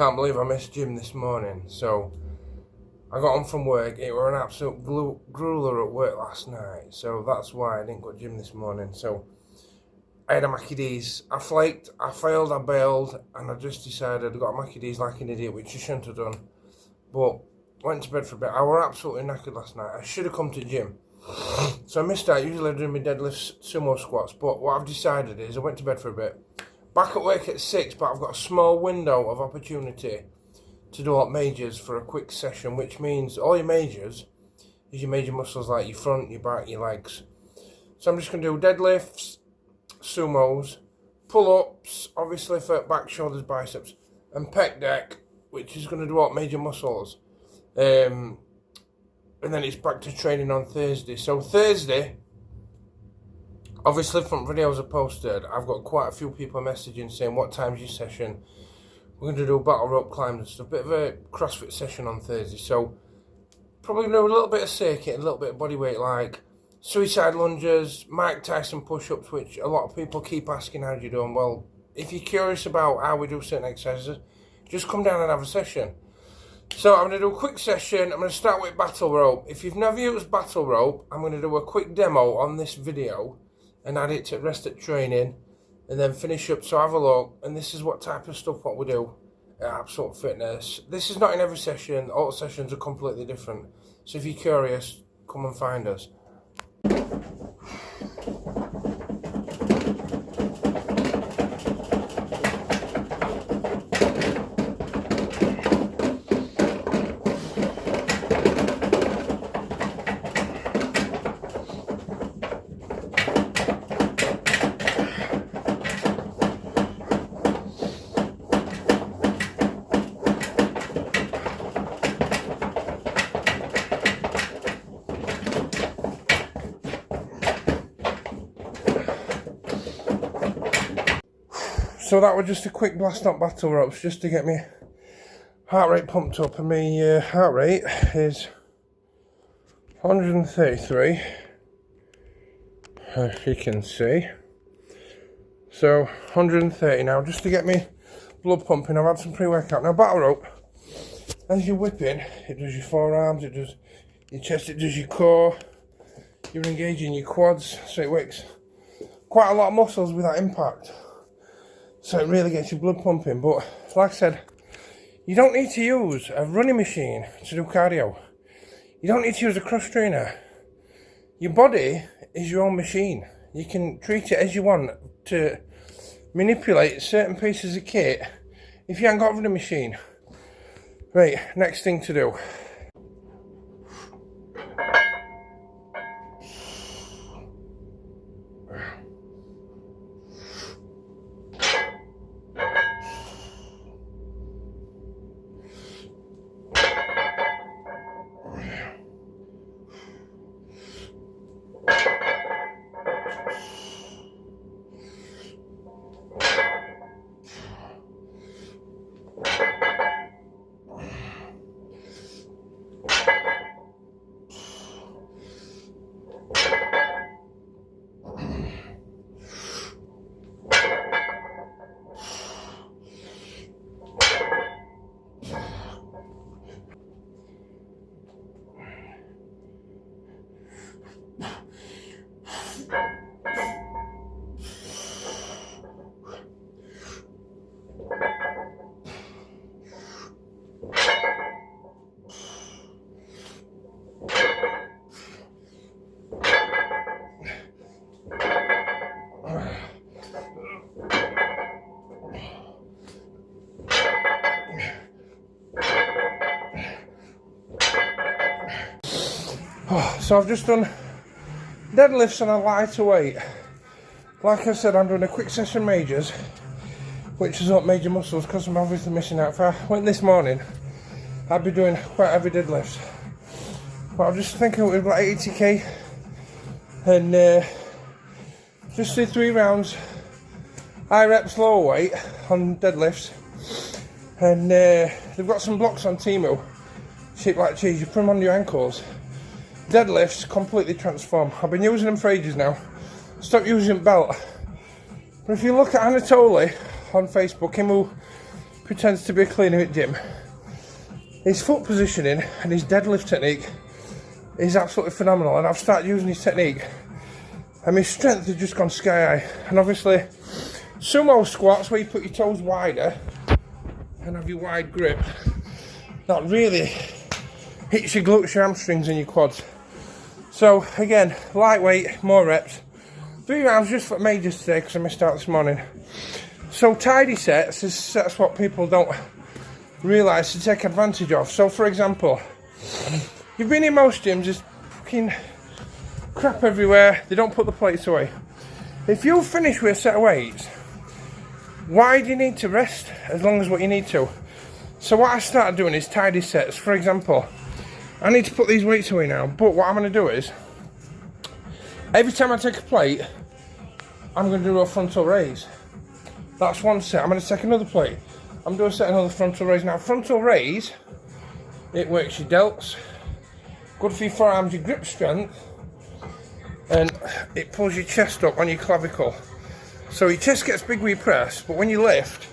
can't believe I missed gym this morning. So I got home from work. It were an absolute grueler at work last night, so that's why I didn't go to gym this morning. So I had a Mackie D's. I flaked, I failed, I bailed, and I just decided I got a Mackie D's like an idiot, which I shouldn't have done. But went to bed for a bit. I were absolutely knackered last night. I should have come to gym. So I missed out. Usually I do my deadlifts, sumo squats, but what I've decided is I went to bed for a bit. Back at work at 6, but I've got a small window of opportunity to do up majors for a quick session, which means all your majors is your major muscles like your front, your back, your legs. So I'm just going to do deadlifts, sumos, pull-ups, obviously for back, shoulders, biceps, and pec deck, which is going to do up major muscles. And then it's back to training on Thursday. So Thursday, obviously from videos I posted, I've got quite a few people messaging saying, what time's your session? We're going to do battle rope climbs and stuff. Bit of a CrossFit session on Thursday. So probably do a little bit of circuit, a little bit of bodyweight like suicide lunges, Mike Tyson push-ups, which a lot of people keep asking how do you do them. Well, if you're curious about how we do certain exercises, just come down and have a session. So I'm going to do a quick session. I'm going to start with battle rope. If you've never used battle rope, I'm going to do a quick demo on this video and add it to rest at training and then finish up. So have a look, and this is what type of stuff what we do at Absolute Fitness. This is not in every session. All sessions are completely different. So if you're curious, come and find us. So that was just a quick blast up battle ropes just to get me heart rate pumped up, and my heart rate is 133, as you can see. So 130 now just to get me blood pumping. I've had some pre-workout. Now battle rope, as you're whipping, it does your forearms, it does your chest, it does your core, you're engaging your quads, so it works quite a lot of muscles with that impact. So it really gets your blood pumping. But like I said, you don't need to use a running machine to do cardio. You don't need to use a cross trainer. Your body is your own machine. You can treat it as you want to manipulate certain pieces of kit if you haven't got a running machine. Right, next thing to do. So I've just done deadlifts on a lighter weight. Like I said, I'm doing a quick session majors, which is up major muscles because I'm obviously missing out. If I went this morning, I'd be doing quite heavy deadlifts. But I'm just thinking with like 80k and just do 3 rounds, high reps, lower weight on deadlifts. And they've got some blocks on Temu, shaped like cheese. You put them on your ankles. Deadlifts completely transform. I've been using them for ages now. Stop using belt. But if you look at Anatoly on Facebook, him who pretends to be a cleaner at gym. His foot positioning and his deadlift technique is absolutely phenomenal, and I've started using his technique and my strength has just gone sky high. And obviously sumo squats, where you put your toes wider and have your wide grip, that really hits your glutes, your hamstrings and your quads. So again, lightweight, more reps. 3 rounds just for majors today because I missed out this morning. So tidy sets is sets what people don't realise to take advantage of. So for example, you've been in most gyms, there's fucking crap everywhere, they don't put the plates away. If you finish with a set of weights, why do you need to rest as long as what you need to? So what I started doing is tidy sets. For example, I need to put these weights away now, but what I'm going to do is, every time I take a plate, I'm going to do a frontal raise. That's one set. I'm going to take another plate, I'm going to set another frontal raise. Now frontal raise, it works your delts, good for your forearms, your grip strength, and it pulls your chest up on your clavicle. So your chest gets big with your press, but when you lift,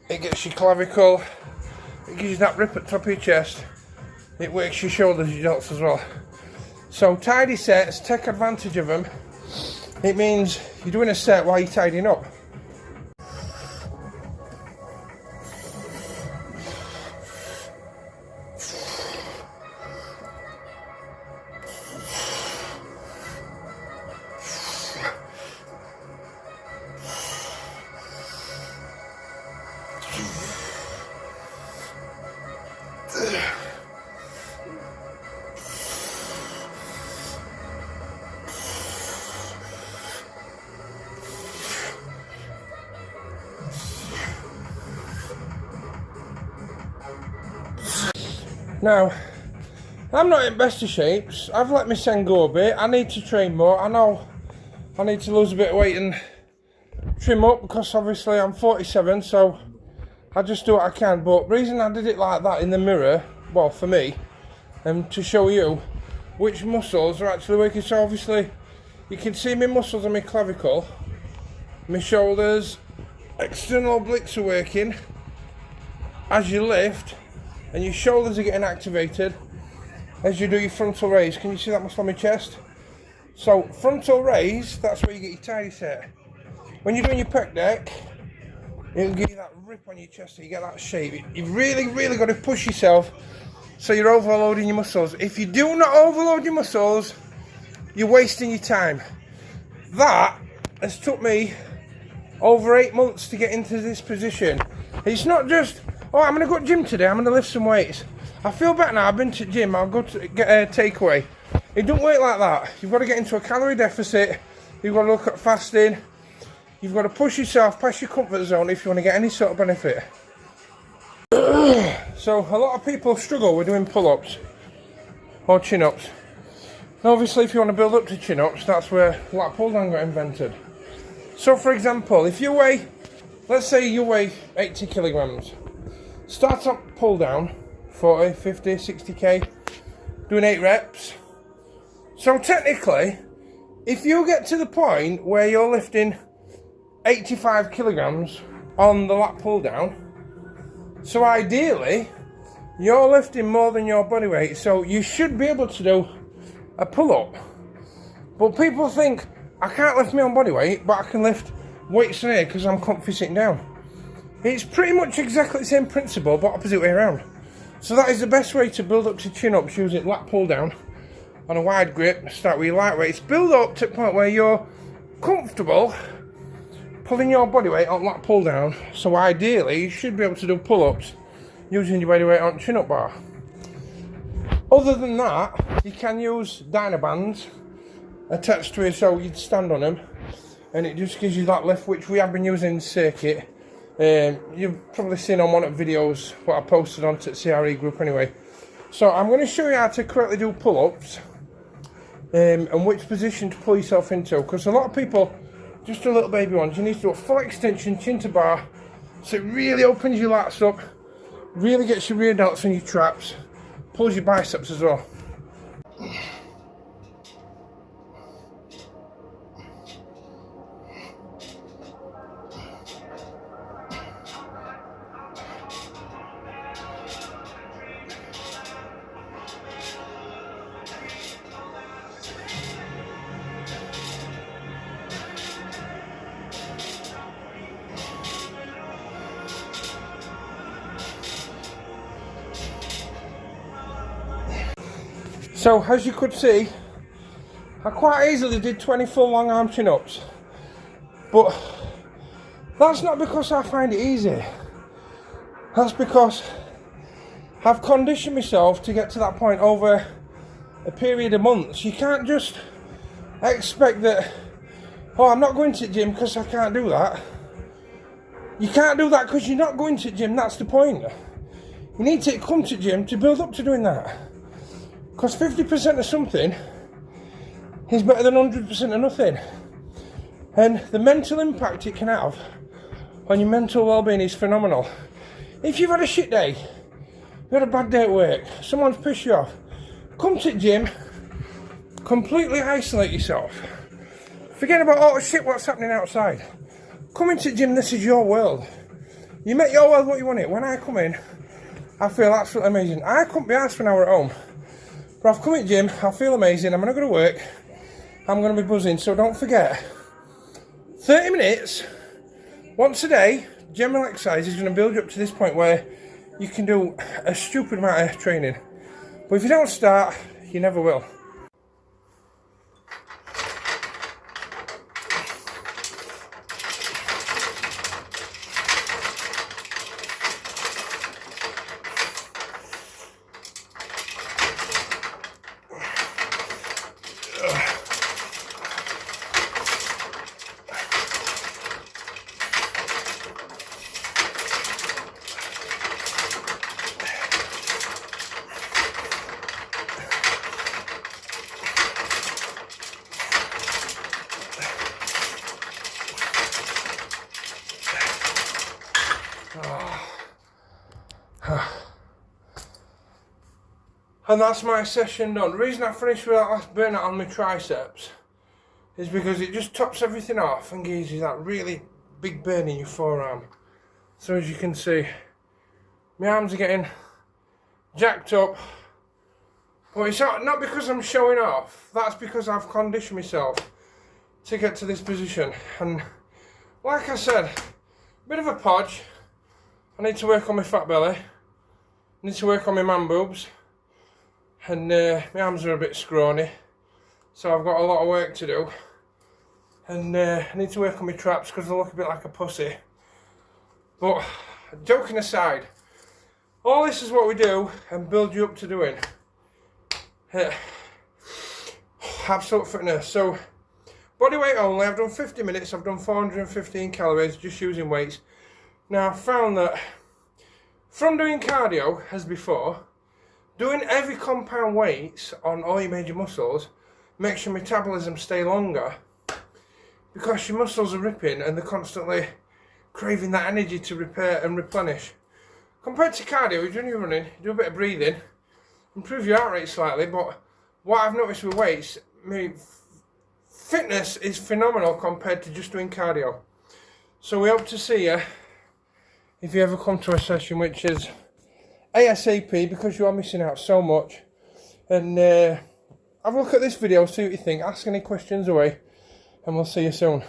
it gets your clavicle, it gives you that rip at the top of your chest, it works your shoulders, your delts as well. So tidy sets, take advantage of them. It means you're doing a set while you're tidying up. Now, I'm not in best of shapes. I've let my sen go a bit. I need to train more. I know I need to lose a bit of weight and trim up because obviously I'm 47, so I just do what I can. But the reason I did it like that in the mirror, well, for me, to show you which muscles are actually working. So obviously you can see my muscles on my clavicle, my shoulders, external obliques are working as you lift, and your shoulders are getting activated as you do your frontal raise. Can you see that muscle on my chest? So frontal raise, that's where you get your tidy set. When you're doing your pec deck, it'll give you that rip on your chest so you get that shape. You've really got to push yourself so you're overloading your muscles. If you do not overload your muscles, you're wasting your time. That has took me over 8 months to get into this position. It's not just, oh, I'm going to go to gym today, I'm going to lift some weights. I feel better now, I've been to the gym, I'll go to get a takeaway. It don't work like that. You've got to get into a calorie deficit, you've got to look at fasting, you've got to push yourself past your comfort zone if you want to get any sort of benefit. So a lot of people struggle with doing pull-ups or chin-ups. Obviously if you want to build up to chin-ups, that's where lat pull-down got invented. So for example, if you weigh, let's say you weigh 80 kilograms, start up pull-down, 40, 50, 60k, doing 8 reps. So technically, if you get to the point where you're lifting 85 kilograms on the lat pull down, so ideally you're lifting more than your body weight, so you should be able to do a pull-up. But people think, I can't lift my own body weight, but I can lift weights in here because I'm comfy sitting down. It's pretty much exactly the same principle, but opposite way around. So that is the best way to build up to chin-ups, using lat pull down on a wide grip. Start with your light weights, build up to the point where you're comfortable pulling your body weight on lat pull down. So ideally you should be able to do pull-ups using your body weight on chin-up bar. Other than that, you can use Dynabands attached to it, so you'd stand on them and it just gives you that lift, which we have been using in circuit. You've probably seen on one of the videos what I posted onto the CRE group anyway. So I'm going to show you how to correctly do pull-ups and which position to pull yourself into, because a lot of people just do little baby ones. You need to do a full extension, chin to bar, so it really opens your lats up, really gets your rear delts and your traps, pulls your biceps as well. So as you could see, I quite easily did 20 full long arm chin-ups, but that's not because I find it easy. That's because I've conditioned myself to get to that point over a period of months. You can't just expect that, oh, I'm not going to the gym because I can't do that. You can't do that because you're not going to the gym, that's the point. You need to come to the gym to build up to doing that. Because 50% of something is better than 100% of nothing. And the mental impact it can have on your mental well-being is phenomenal. If you've had a shit day, you've had a bad day at work, someone's pissed you off, come to the gym, completely isolate yourself. Forget about all the shit what's happening outside. Come into the gym, this is your world. You make your world what you want it. When I come in, I feel absolutely amazing. I couldn't be asked for an hour at home. But I've come to the gym, I feel amazing, I'm going to go to work, I'm going to be buzzing. So don't forget, 30 minutes, once a day, general exercise is going to build you up to this point where you can do a stupid amount of training. But if you don't start, you never will. And that's my session done. The reason I finished with that last burnout on my triceps is because it just tops everything off and gives you that really big burn in your forearm. So as you can see, my arms are getting jacked up. But it's not because I'm showing off, that's because I've conditioned myself to get to this position. And like I said, a bit of a podge. I need to work on my fat belly. I need to work on my man boobs. And my arms are a bit scrawny, so I've got a lot of work to do. And I need to work on my traps because I look a bit like a pussy. But joking aside, all this is what we do and build you up to doing. Absolute fitness. So body weight only, I've done 50 minutes, I've done 415 calories just using weights. Now I've found that from doing cardio as before, doing heavy compound weights on all your major muscles makes your metabolism stay longer because your muscles are ripping and they're constantly craving that energy to repair and replenish. Compared to cardio, when you're running, you do a bit of breathing, improve your heart rate slightly, but what I've noticed with weights, fitness is phenomenal compared to just doing cardio. So we hope to see you if you ever come to a session which is ASAP, because you are missing out so much. And have a look at this video, see what you think, ask any questions away, and we'll see you soon.